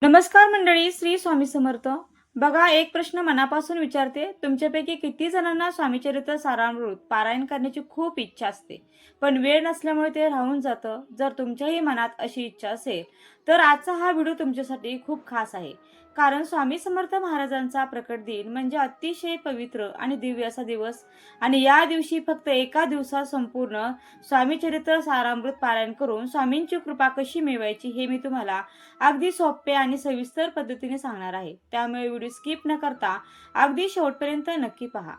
नमस्कार मंडळी, श्री स्वामी समर्थ. बघा, एक प्रश्न मनापासून विचारते. तुमच्यापैकी किती जणांना स्वामीचरित्र सारामृत पारायण करण्याची खूप इच्छा असते, पण वेळ नसल्यामुळे ते राहून जातं? जर तुमच्याही मनात अशी इच्छा असेल तर आजचा हा व्हिडिओ तुमच्यासाठी खूप खास आहे. कारण स्वामी समर्थ महाराजांचा प्रकट दिन म्हणजे अतिशय पवित्र आणि दिव्य असा दिवस. आणि या दिवशी फक्त एका दिवसात संपूर्ण स्वामीचरित्र सारामृत पारायण करून स्वामींची कृपा कशी मिळवायची हे मी तुम्हाला अगदी सोपे आणि सविस्तर पद्धतीने सांगणार आहे. त्यामुळे व्हिडिओ स्किप न करता अगदी शेवटपर्यंत नक्की पहा.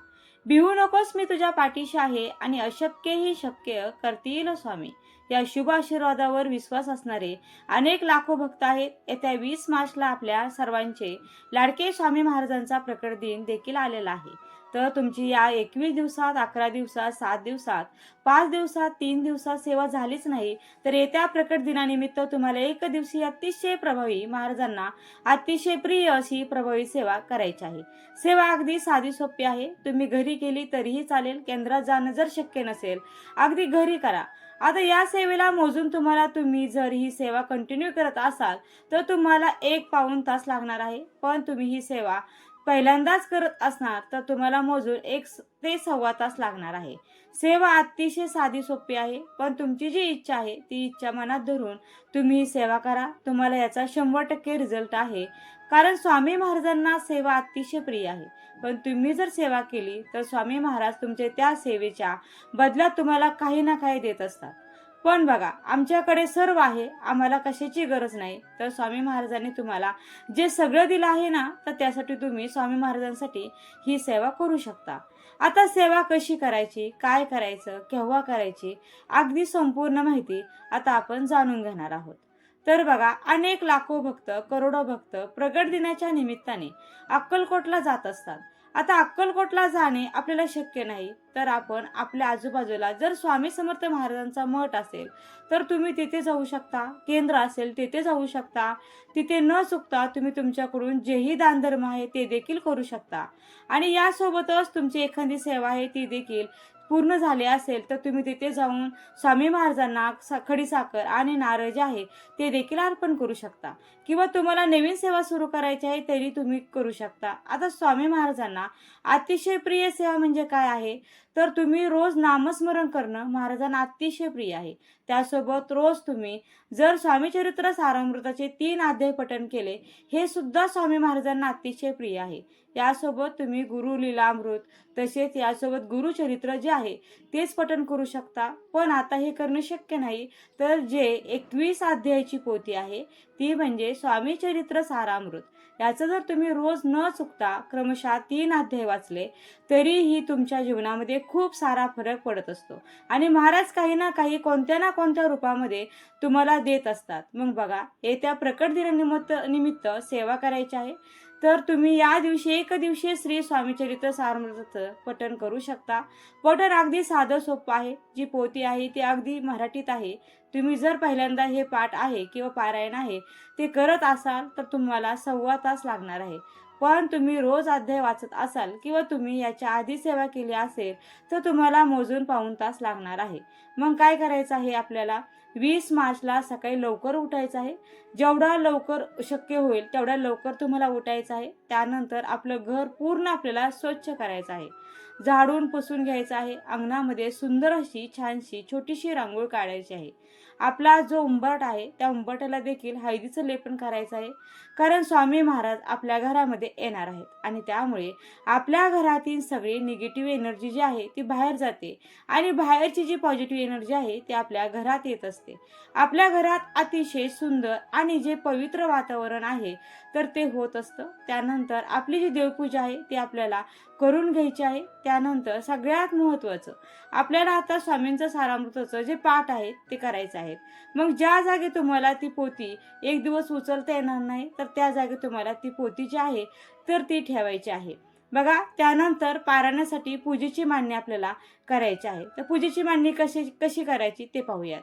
भिवू नकोस, मी तुझ्या पाठीशी आहे आणि अशक्यही शक्य करतील स्वामी. या शुभ आशीर्वादावर विश्वास असणारे अनेक लाखो भक्त आहेत. येत्या 20 मार्चला आपल्या सर्वांचे लाडके स्वामी महाराजांचा प्रकट दिन देखील आलेला आहे. तर तुमची या 21 दिवसात, 11 दिवसात, 7 दिवसात, 5 दिवसात, 3 दिवसात सेवा झालीच नाही तर येत्या प्रकट दिनानिमित्त तुम्हाला एक दिवशी अतिशय प्रभावी, महाराजांना अतिशय प्रिय अशी प्रभावी सेवा करायची आहे. सेवा अगदी साधी सोपी आहे. तुम्ही घरी केली तरीही चालेल. केंद्रात जाणं जर शक्य नसेल, अगदी घरी करा. आता या सेवेला मोजून तुम्ही जर ही सेवा कंटिन्यू करत असाल तर तुम्हाला 1 पाऊण तास लागणार आहे. पण तुम्ही ही सेवा पहिल्यांदाच करत असणार तर तुम्हाला मोजून 1 ते सव्वा तास लागणार आहे. सेवा अतिशय साधी सोपी आहे, पण तुमची जी इच्छा आहे ती इच्छा मनात धरून तुम्ही ही सेवा करा. तुम्हाला याचा 100% रिझल्ट आहे. कारण स्वामी महाराजांना सेवा अतिशय प्रिय आहे. पण तुम्ही जर सेवा केली तर स्वामी महाराज तुमच्या त्या सेवेच्या बदल्यात तुम्हाला काही ना काही देत असतात. पण बघा, आमच्याकडे सर्व आहे, आम्हाला कशाची गरज नाही. तर स्वामी महाराजांनी तुम्हाला जे सगळं दिलं आहे ना, तर त्यासाठी तुम्ही स्वामी महाराजांसाठी ही सेवा करू शकता. आता सेवा कशी करायची, काय करायचं, केव्हा करायची, अगदी संपूर्ण माहिती आता आपण जाणून घेणार आहोत. तर बघा, अनेक लाखो भक्त, करोडो भक्त प्रगट दिनाच्या निमित्ताने अक्कलकोटला जात असतात. आता अक्कलकोटला जाणे आपल्याला शक्य नाही तर आपण आपल्या आजूबाजूला जर स्वामी समर्थ महाराजांचा मठ असेल तर तुम्ही तिथे जाऊ शकता. केंद्र असेल तिथे जाऊ शकता. तिथे न चुकता तुम्ही तुमच्याकडून जेही दानधर्म आहे ते देखील करू शकता. आणि यासोबतच तुमची एखादी सेवा आहे ती देखील पूर्ण झाली असेल तर तुम्ही तिथे जाऊन स्वामी महाराजांना खडी साखर आणि नारळ जे आहे ते देखील अर्पण करू शकता. किंवा तुम्हाला नवीन सेवा सुरू करायची आहे तरी तुम्ही करू शकता. आता स्वामी महाराजांना अतिशय प्रिय सेवा म्हणजे काय आहे तर तुम्ही रोज नामस्मरण करणं महाराजांना अतिशय प्रिय आहे. त्यासोबत रोज तुम्ही जर स्वामीचरित्र सारामृताचे 3 अध्याय पठण केले, हे सुद्धा स्वामी महाराजांना अतिशय प्रिय आहे. यासोबत तुम्ही गुरु लीलामृत तसेच यासोबत गुरुचरित्र जे आहे तेच पठण करू शकता. पण आता हे करणं शक्य नाही तर जे 21 अध्यायाची पोथी आहे ती म्हणजे स्वामीचरित्र सारामृत, याचं जर तुम्ही रोज न चुकता क्रमशः 3 अध्याय वाचले तरीही तुमच्या जीवनामध्ये खूप सारा फरक पडत असतो. आणि महाराज काही ना काही, कोणत्या ना कोणत्या रूपामध्ये तुम्हाला देत असतात. मग बघा, येत्या प्रकट दिनानिमित्त सेवा करायची आहे तर तुम्ही या दिवशी एक दिवशी श्री स्वामीचरित्र सारामृताचं पठण करू शकता. पठण अगदी साधं सोपं आहे. जी पोथी आहे ती अगदी मराठीत आहे. तुम्ही जर पहिल्यांदा हे पाठ आहे किंवा पारायण आहे ते करत असाल तर तुम्हाला सव्वा तास लागणार आहे. पण तुम्ही रोज अध्याय वाचत असाल किंवा तुम्ही याच्या आधी सेवा केली असेल तर तुम्हाला मोजून पाऊण तास लागणार आहे. मग काय करायचं आहे आपल्याला, 20 मार्चला सकाळी लवकर उठायचं आहे. जेवढा लवकर शक्य होईल तेवढ्या लवकर तुम्हाला उठायचं आहे. त्यानंतर आपलं घर पूर्ण आपल्याला स्वच्छ करायचं आहे. झाडून पुसून घ्यायचं आहे. अंगणामध्ये सुंदर अशी छानशी छोटीशी रांगोळी काढायची आहे. आपला जो उंबरठ आहे त्या उंबरठ्याला देखील हळदीचं लेपन करायचं आहे. कारण स्वामी महाराज आपल्या घरामध्ये येणार आहेत आणि त्यामुळे आपल्या घरातील सगळी निगेटिव्ह एनर्जी जी आहे ती बाहेर जाते आणि बाहेरची जी पॉझिटिव्ह एनर्जी आहे ती आपल्या घरात येत असते. आपल्या घरात अतिशय सुंदर आणि जे पवित्र वातावरण आहे तर ते होत असतं. त्यानंतर आपली जी देवपूजा आहे ती आपल्याला करून घ्यायची आहे. त्यानंतर सगळ्यात महत्त्वाचं, आपल्याला आता स्वामींचं सारामृताचं जे पाठ आहे ते करायचं आहे. मग ज्या जागी तुम्हाला ती पोथी एक दिवस उचलता येणार नाही तर त्या जागी तुम्हाला ती पोथी जी आहे तर ती ठेवायची आहे. बघा, त्यानंतर पारायणासाठी पूजेची मांडणी आपल्याला करायची आहे. तर पूजेची मांडणी कशी करायची ते पाहूयात.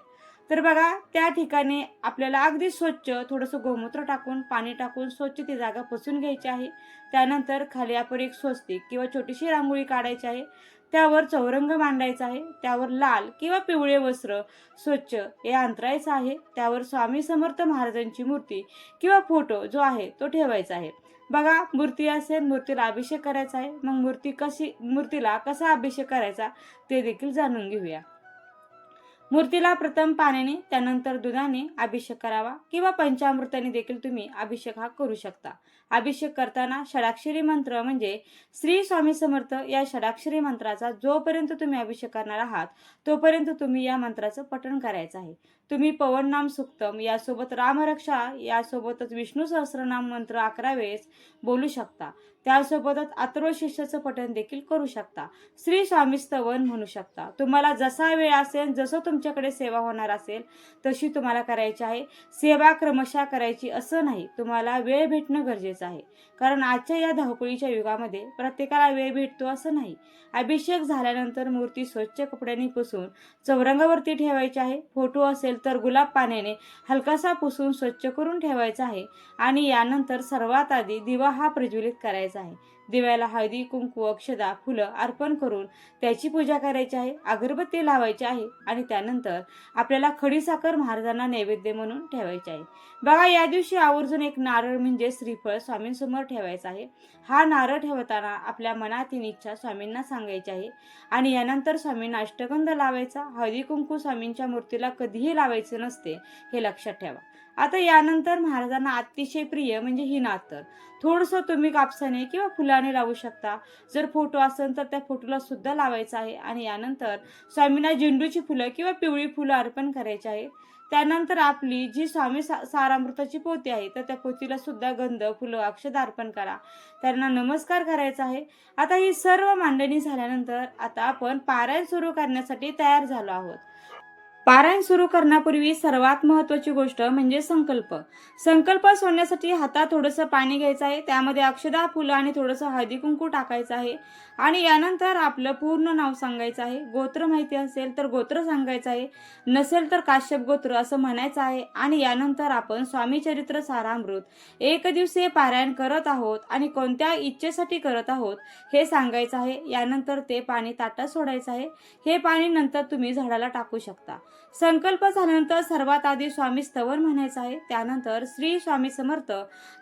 तर बघा त्या ठिकाणी आपल्याला अगदी स्वच्छ थोडंसं गोमूत्र टाकून पाणी टाकून स्वच्छ ती जागा पुसून घ्यायची आहे. त्यानंतर खाली आपण एक स्वस्तिक किंवा छोटीशी रांगोळी काढायची आहे. त्यावर चौरंग मांडायचा आहे. त्यावर लाल किंवा पिवळे वस्त्र स्वच्छ हे अंतरायचं आहे. त्यावर स्वामी समर्थ महाराजांची मूर्ती किंवा फोटो जो आहे तो ठेवायचा आहे. बघा मूर्ती असेल, मूर्तीला अभिषेक करायचा आहे. मग मूर्तीला कसा अभिषेक करायचा ते देखील जाणून घेऊया. मूर्तीला प्रथम पाण्याने त्यानंतर दुधाने अभिषेक करावा किंवा पंचामृताने देखील तुम्ही अभिषेक हा करू शकता. अभिषेक करताना षडाक्षरी मंत्र म्हणजे श्री स्वामी समर्थ या षडाक्षरी मंत्राचा जोपर्यंत तुम्ही अभिषेक करणार आहात तोपर्यंत तुम्ही या मंत्राचं पठण करायचं आहे. तुम्ही पवन नाम सुक्तम यासोबत रामरक्षा यासोबतच विष्णू सहस्रनाम मंत्र 11 वेळेस बोलू शकता. त्यासोबतच अथर्वशीर्षाचं पठण देखील करू शकता. श्री स्वामी स्तवन म्हणू शकता. तुम्हाला जसा वेळ असेल, जसं तुमच्याकडे सेवा होणार असेल तशी तुम्हाला करायची आहे. सेवा क्रमशः करायची असं नाही, तुम्हाला वेळ भेटणं गरजेचं आहे. कारण आजच्या या धावपळीच्या युगामध्ये प्रत्येकाला वेळ भेटतो असं नाही. अभिषेक झाल्यानंतर मूर्ती स्वच्छ कपड्यांनी पुसून चौरंगावरती ठेवायची आहे. फोटो असेल तर गुलाब पाण्याने हलकासा पुसून स्वच्छ करून ठेवायचा आहे. आणि यानंतर सर्वात आधी दिवा हा प्रज्वलित करायचा आहे. दिव्याला हळदी, कुंकू, अक्षदा, फुलं अर्पण करून त्याची पूजा करायची आहे. अगरबत्ती लावायची आहे आणि त्यानंतर आपल्याला खडीसाखर महाराजांना नैवेद्य म्हणून ठेवायचे आहे. बघा या दिवशी आवर्जून एक नारळ म्हणजे श्रीफळ स्वामींसमोर ठेवायचा आहे. हा नारळ ठेवताना आपल्या मनातील इच्छा स्वामींना सांगायची आहे. आणि यानंतर स्वामींना अष्टगंध लावायचा. हळदी कुंकू स्वामींच्या मूर्तीला कधीही लावायचे नसते हे लक्षात ठेवा. आता यानंतर महाराजांना अतिशय प्रिय म्हणजे ही नातर थोडंसं तुम्ही कापसाने किंवा फुलाने लावू शकता. जर फोटो असेल तर त्या फोटोला सुद्धा लावायचा आहे. आणि यानंतर स्वामींना झेंडूची फुलं किंवा पिवळी फुलं अर्पण करायची आहे. त्यानंतर आपली जी स्वामी सारामृताची पोथी आहे तर त्या पोथीला सुद्धा गंध, फुलं, अक्षदा अर्पण करा. त्यांना नमस्कार करायचा आहे. आता ही सर्व मांडणी झाल्यानंतर आता आपण पारायण सुरू करण्यासाठी तयार झालो आहोत. पारायण सुरू करण्यापूर्वी सर्वात महत्त्वाची गोष्ट म्हणजे संकल्प सोडण्यासाठी हातात थोडंसं पाणी घ्यायचं आहे. त्यामध्ये अक्षदा, फुलं आणि थोडंसं हळदी कुंकू टाकायचं आहे. आणि यानंतर आपलं पूर्ण नाव सांगायचं आहे. गोत्र माहिती असेल तर गोत्र सांगायचं आहे, नसेल तर काश्यप गोत्र असं म्हणायचं आहे. आणि यानंतर आपण स्वामी चरित्र सारामृत 1 दिवसीय पारायण करत आहोत आणि कोणत्या इच्छेसाठी करत आहोत हे सांगायचं आहे. यानंतर ते पाणी ताटात सोडायचं आहे. हे पाणी नंतर तुम्ही झाडाला टाकू शकता. संकल्प झाल्यानंतर सर्वात आधी स्वामी स्तवन म्हणायचं आहे. त्यानंतर श्री स्वामी समर्थ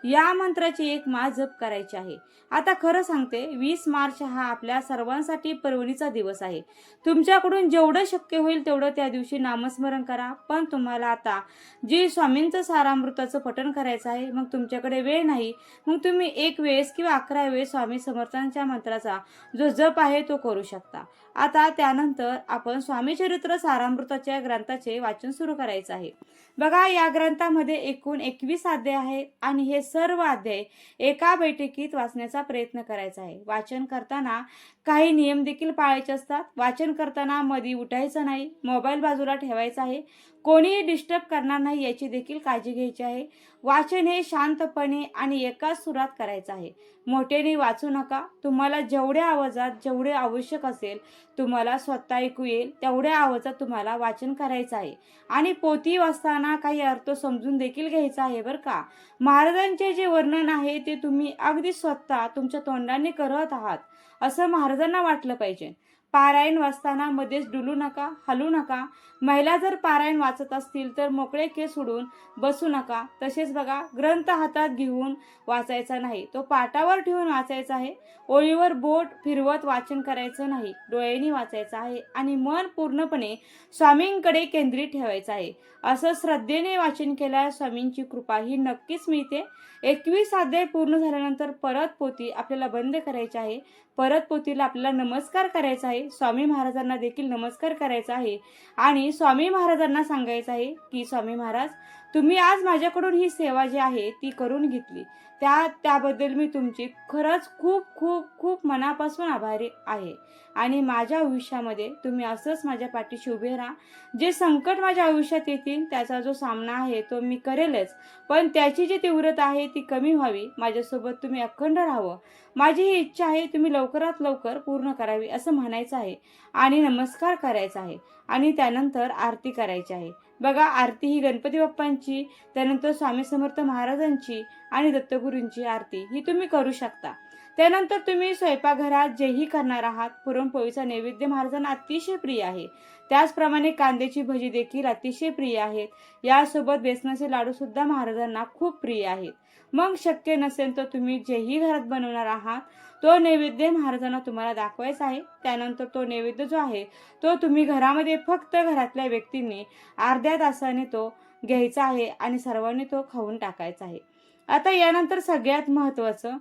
या मंत्राची एक माळ जप करायची आहे. आता खरं सांगते 20 मार्च हा आपल्या सर्वांसाठी पर्वणीचा दिवस आहे. तुमच्याकडून जेवढं शक्य होईल तेवढं त्या दिवशी नामस्मरण करा. पण तुम्हाला आता जी स्वामींचं सारामृताचं पठण करायचं आहे, मग तुमच्याकडे वेळ नाही, मग तुम्ही 1 वेळेस किंवा 11 वेळेस स्वामी समर्थांच्या मंत्राचा जो जप आहे तो करू शकता. आता त्यानंतर आपण स्वामी चरित्र सारामृताच्या ग्रंथाचे वाचन सुरू करायचं आहे. बघा या ग्रंथामध्ये एकूण 21 अध्याय आहेत आणि हे सर्व अध्याय एका बैठकीत वाचण्याचा प्रयत्न करायचा आहे. वाचन करताना काही नियम देखील पाळायचे असतात. वाचन करताना मध्ये उठायचं नाही, मोबाईल बाजूला ठेवायचा आहे, कोणीही डिस्टर्ब करणार नाही याची देखील काळजी घ्यायची आहे. वाचन हे शांतपणे आणि एकाच सुरात करायचं आहे. मोठ्याने वाचू नका. तुम्हाला जेवढ्या आवाजात जेवढे आवश्यक असेल तुम्हाला स्वतः ऐकू येईल तेवढ्या आवाजात तुम्हाला वाचन करायचं आहे. आणि पोथी वाचताना काही अर्थ समजून देखील घ्यायचा आहे बरं का. महाराजांचे जे वर्णन आहे ते तुम्ही अगदी स्वतः तुमच्या तोंडाने करत आहात असं महाराजांना वाटलं पाहिजे. पारायण वाचताना मध्येच डुलू नका, हलू नका. महिला जर पारायण वाचत असतील तर मोकळे केस सोडून बसू नका. तसेच बघा ग्रंथ हातात घेऊन वाचायचा नाही, तो पाटावर ठेवून वाचायचा आहे. ओळीवर बोट फिरवत वाचन करायचं नाही, डोळ्यांनी वाचायचं आहे आणि मन पूर्णपणे स्वामींकडे केंद्रित ठेवायचं आहे. असं श्रद्धेने वाचन केल्यास स्वामींची कृपा ही नक्कीच मिळते. 21 अध्याय पूर्ण झाल्यानंतर परत पोथी आपल्याला बंद करायची आहे. परत पोथीला आपल्याला नमस्कार करायचा आहे. स्वामी महाराजांना देखील नमस्कार करायचा आहे आणि स्वामी महाराजांना सांगायचं आहे की स्वामी महाराज तुम्ही आज माझ्याकडून ही सेवा जी आहे ती करून घेतली, त्याबद्दल मी तुमची खरंच खूप खूप खूप मनापासून आभारी आहे. आणि माझ्या आयुष्यामध्ये तुम्ही असंच माझ्या पाठीशी उभे राहा. जे संकट माझ्या आयुष्यात येतील त्याचा जो सामना आहे तो मी करेलच, पण त्याची जी तीव्रता आहे ती कमी व्हावी. माझ्यासोबत तुम्ही अखंड राहावं, माझी ही इच्छा आहे तुम्ही लवकरात लवकर पूर्ण करावी असं म्हणायचं आहे. आणि नमस्कार करायचा आहे आणि त्यानंतर आरती करायची आहे. बघा, आरती ही गणपती बाप्पांची, त्यानंतर स्वामी समर्थ महाराजांची आणि दत्तगुरूंची आरती ही तुम्ही करू शकता. त्यानंतर तुम्ही स्वयंपाकघरात जेही करणार आहात, पुरणपोळीचा नैवेद्य महाराजांना अतिशय प्रिय आहे. त्याचप्रमाणे कांद्याची भजी देखील अतिशय प्रिय आहेत. यासोबत बेसनाचे लाडू सुद्धा महाराजांना खूप प्रिय आहेत. मग शक्य नसेल तर तुम्ही जेही घरात बनवणार आहात तो नैवेद्य महाराजांना तुम्हाला दाखवायचा आहे. त्यानंतर तो नैवेद्य जो आहे तो तुम्ही घरामध्ये फक्त घरातल्या व्यक्तींनी अर्ध्या तासाने तो घ्यायचा आहे आणि सर्वांनी तो खाऊन टाकायचा आहे. आता यानंतर सगळ्यात महत्त्वाचं,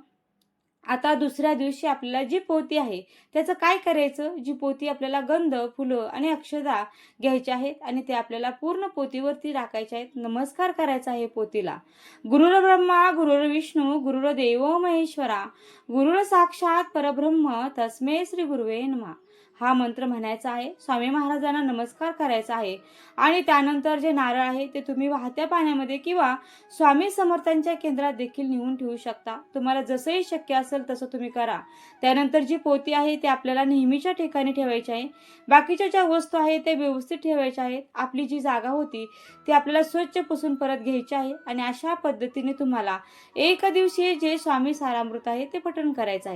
आता दुसऱ्या दिवशी आपल्याला जी पोती आहे त्याचं काय करायचं. जी पोती आपल्याला गंध, फुलं आणि अक्षदा घ्यायच्या आहेत आणि ते आपल्याला पूर्ण पोतीवरती टाकायचे आहेत. नमस्कार करायचा आहे पोतीला. गुरुर ब्रह्मा गुरुर विष्णू गुरुर देवो महेश्वरा गुरुर साक्षात परब्रह्म तस्मै श्री गुरुवे नमः हा मंत्र म्हणायचा आहे. स्वामी महाराजांना नमस्कार करायचा आहे आणि त्यानंतर जे नारळ आहे ते तुम्ही वाहत्या पाण्यामध्ये किंवा स्वामी समर्थांच्या केंद्रात देखील नेऊन ठेवू शकता. तुम्हाला जसंही शक्य असेल तसं तुम्ही करा. त्यानंतर जी पोती आहे ती आपल्याला नेहमीच्या ठिकाणी ठेवायची आहे. बाकीच्या ज्या वस्तू आहेत त्या व्यवस्थित ठेवायच्या आहेत. आपली जी जागा होती ती आपल्याला स्वच्छ पुसून परत घ्यायची आहे आणि अशा पद्धतीने तुम्हाला एक दिवशी जे स्वामी सारामृत आहे ते पठण करायचं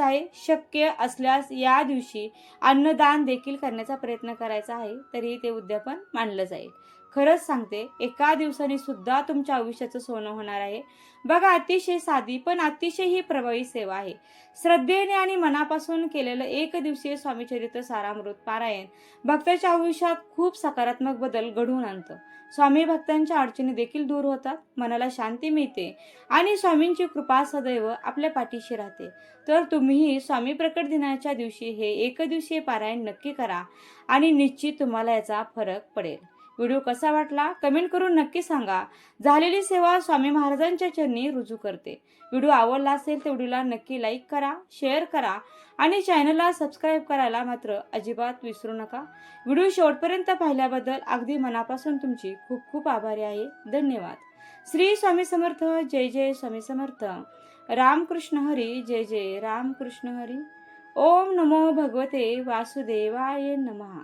आहे. शक्य असल्यास या दिवशी अन्नदान देखील करण्याचा प्रयत्न करायचा आहे, तरी ते उद्यापन मानलं जाईल. खरंच सांगते, एका दिवसाने सुद्धा तुमच्या आयुष्याचं सोनं होणार आहे. बघा, अतिशय साधी पण अतिशय ही प्रभावी सेवा आहे. श्रद्धेने आणि मनापासून केलेलं एक दिवसीय स्वामीचरित्र सारामृत पारायण भक्ताच्या आयुष्यात खूप सकारात्मक बदल घडवून आणतं. स्वामी भक्तांच्या अडचणी देखील दूर होतात, मनाला शांती मिळते आणि स्वामींची कृपा सदैव आपल्या पाठीशी राहते. तर तुम्हीही स्वामी प्रकट दिनाच्या दिवशी हे एकदिवसीय पारायण नक्की करा आणि निश्चित तुम्हाला याचा फरक पडेल. व्हिडिओ कसा वाटला कमेंट करून नक्की सांगा. झालेली सेवा स्वामी महाराजांच्या चरणी रुजू करते. व्हिडिओ आवडला असेल तर व्हिडिओला नक्की लाईक करा, शेअर करा आणि चॅनलला सबस्क्राईब करायला मात्र अजिबात विसरू नका. व्हिडिओ शेवटपर्यंत पाहिल्याबद्दल अगदी मनापासून तुमची खूप खूप आभारी आहे. धन्यवाद. श्री स्वामी समर्थ. जय जय स्वामी समर्थ. रामकृष्ण हरी. जय जय रामकृष्ण हरी. ओम नमो भगवते वासुदेवाय नमः.